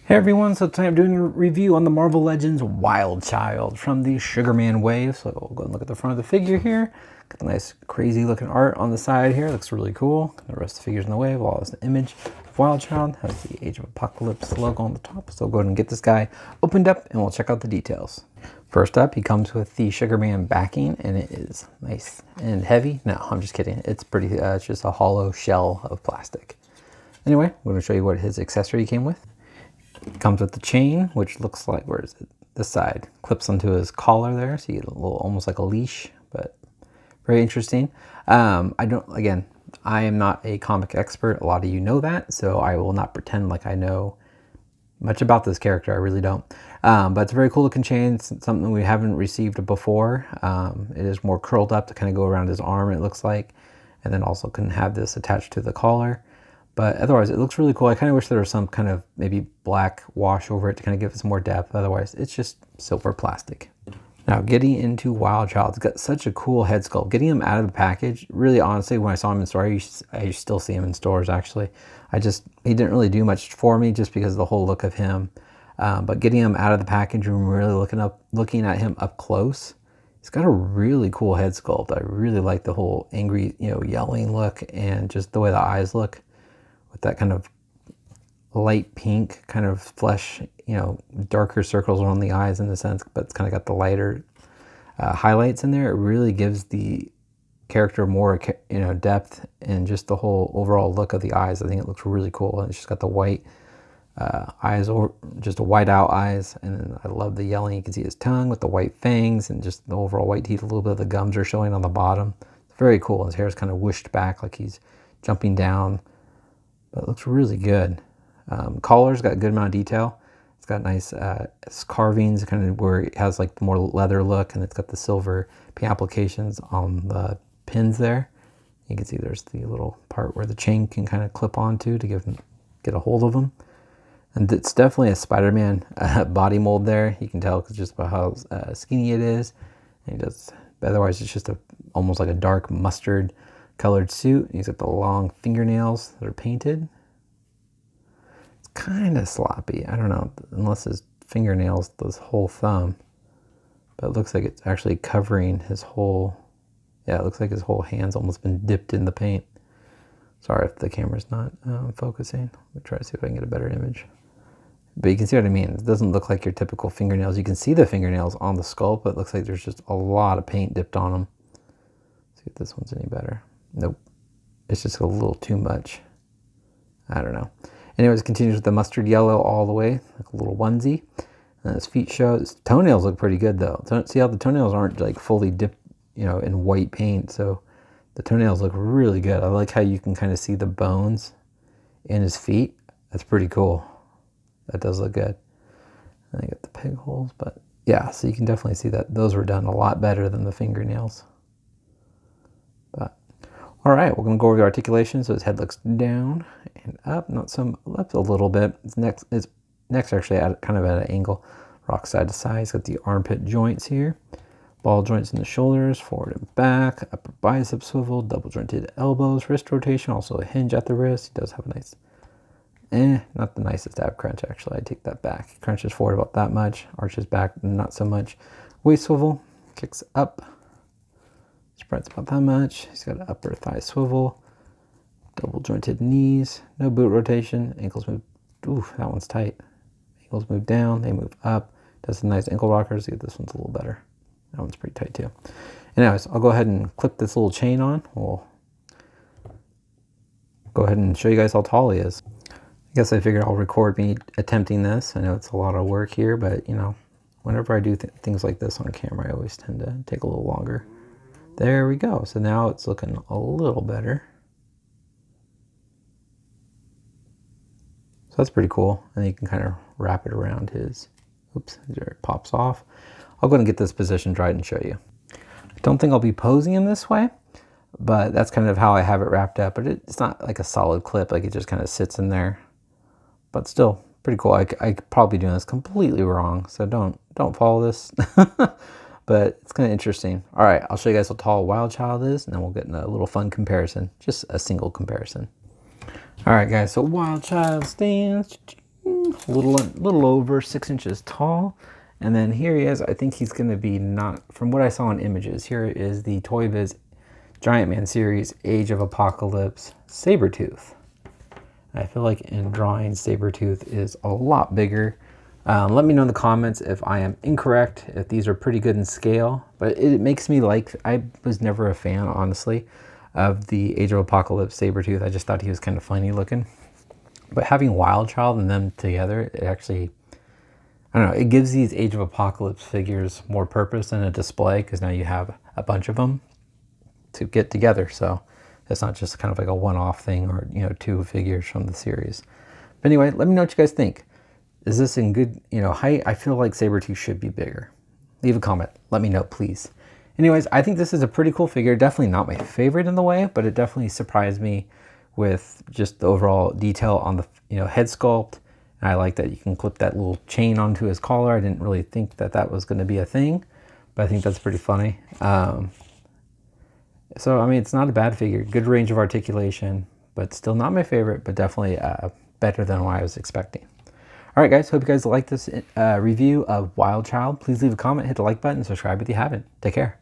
Hey everyone, so today I'm doing a review on the Marvel Legends Wild Child from the Sugarman wave. So we'll go and look at the front of the figure here. Got the nice crazy looking art on the side here, looks really cool. The rest of the figures in the wave, all this image of Wild Child, has the Age of Apocalypse logo on the top. So go ahead and get this guy opened up and we'll check out the details. First up, he comes with the Sugarman backing and it is nice and heavy. No, I'm just kidding. It's pretty, it's just a hollow shell of plastic. Anyway, I'm going to show you what his accessory came with. It comes with the chain, which looks like, where is it? This side clips onto his collar there, so you get a little, almost like a leash, but very interesting. I am not a comic expert. A lot of you know that, so I will not pretend like I know much about this character. I really don't. But it's a very cool looking chain. It's something we haven't received before. It is more curled up to kind of go around his arm, it looks like, and then also can have this attached to the collar. But otherwise, it looks really cool. I kind of wish there was some kind of maybe black wash over it to kind of give it some more depth. Otherwise, it's just silver plastic. Now, getting into Wild Child, it's got such a cool head sculpt. Getting him out of the package, really honestly, when I saw him in store, I still see him in stores actually. He didn't really do much for me just because of the whole look of him. But getting him out of the package and really looking at him up close, he's got a really cool head sculpt. I really like the whole angry, yelling look and just the way the eyes look. With that kind of light pink kind of flesh, darker circles around the eyes in a sense, but it's kind of got the lighter highlights in there. It really gives the character more, depth and just the whole overall look of the eyes. I think it looks really cool. And it's just got the white eyes, or just a white out eyes. And then I love the yelling. You can see his tongue with the white fangs and just the overall white teeth. A little bit of the gums are showing on the bottom. It's very cool. His hair is kind of whooshed back like he's jumping down. But it looks really good. Collar's got a good amount of detail. It's got nice carvings, kind of where it has like the more leather look, and it's got the silver paint applications on the pins there. You can see there's the little part where the chain can kind of clip onto to get a hold of them. And it's definitely a Spider-Man body mold there. You can tell just by how skinny it is. And otherwise it's just almost like a dark mustard colored suit. He's got the long fingernails that are painted. It's kind of sloppy. I don't know, unless his fingernails, this whole thumb. But it looks like it's actually covering his whole, it looks like his whole hand's almost been dipped in the paint. Sorry if the camera's not focusing. Let me try to see if I can get a better image. But you can see what I mean. It doesn't look like your typical fingernails. You can see the fingernails on the sculpt, but it looks like there's just a lot of paint dipped on them. Let's see if this one's any better. Nope. It's just a little too much. I don't know. Anyways, it continues with the mustard yellow all the way, like a little onesie. And his feet show. His toenails look pretty good though. See how the toenails aren't like fully dipped, in white paint. So the toenails look really good. I like how you can kind of see the bones in his feet. That's pretty cool. That does look good. And I got the peg holes, but yeah, so you can definitely see that those were done a lot better than the fingernails. But all right, we're going to go over the articulation. So his head looks down and up, not some up a little bit. His neck's actually kind of at an angle, rock side to side. He's got the armpit joints here, ball joints in the shoulders, forward and back, upper bicep swivel, double jointed elbows, wrist rotation, also a hinge at the wrist. He does have a nice, not the nicest ab crunch actually. I take that back. He crunches forward about that much, arches back not so much. Waist swivel, kicks up. Spreads about that much. He's got an upper thigh swivel, double jointed knees, no boot rotation, ankles move. Ooh, that one's tight. Ankles move down, they move up. Does some nice ankle rockers. This one's a little better. That one's pretty tight too. Anyways, I'll go ahead and clip this little chain on. We'll go ahead and show you guys how tall he is. I guess I figured I'll record me attempting this. I know it's a lot of work here, but whenever I do things like this on camera, I always tend to take a little longer. There we go. So now it's looking a little better. So that's pretty cool. And you can kind of wrap it around his, oops, there it pops off. I'll go ahead and get this positioned right and show you. I don't think I'll be posing in this way, but that's kind of how I have it wrapped up. But it's not like a solid clip, like it just kind of sits in there. But still, pretty cool. I could probably be doing this completely wrong, so don't follow this. But it's kind of interesting. All right, I'll show you guys how tall Wild Child is, and then we'll get in a little fun comparison, just a single comparison. All right, guys, so Wild Child stands little over 6 inches tall. And then here he is. I think he's going to be not, from what I saw in images, here is the Toy Biz Giant Man series Age of Apocalypse Sabretooth. I feel like in drawing, Sabretooth is a lot bigger. Let me know in the comments if I am incorrect, if these are pretty good in scale. But it makes me like, I was never a fan, honestly, of the Age of Apocalypse Sabretooth. I just thought he was kind of funny looking. But having Wild Child and them together, it actually, I don't know, it gives these Age of Apocalypse figures more purpose in a display, because now you have a bunch of them to get together. So it's not just kind of like a one-off thing, or, you know, 2 figures from the series. But anyway, let me know what you guys think. Is this in good, you know, height? I feel like Sabretooth should be bigger. Leave a comment. Let me know, please. Anyways, I think this is a pretty cool figure. Definitely not my favorite in the way, but it definitely surprised me with just the overall detail on the, you know, head sculpt. And I like that you can clip that little chain onto his collar. I didn't really think that that was going to be a thing, but I think that's pretty funny. So, I mean, it's not a bad figure. Good range of articulation, but still not my favorite, but definitely better than what I was expecting. All right, guys, hope you guys like this review of Wild Child. Please leave a comment, hit the like button, subscribe if you haven't. Take care.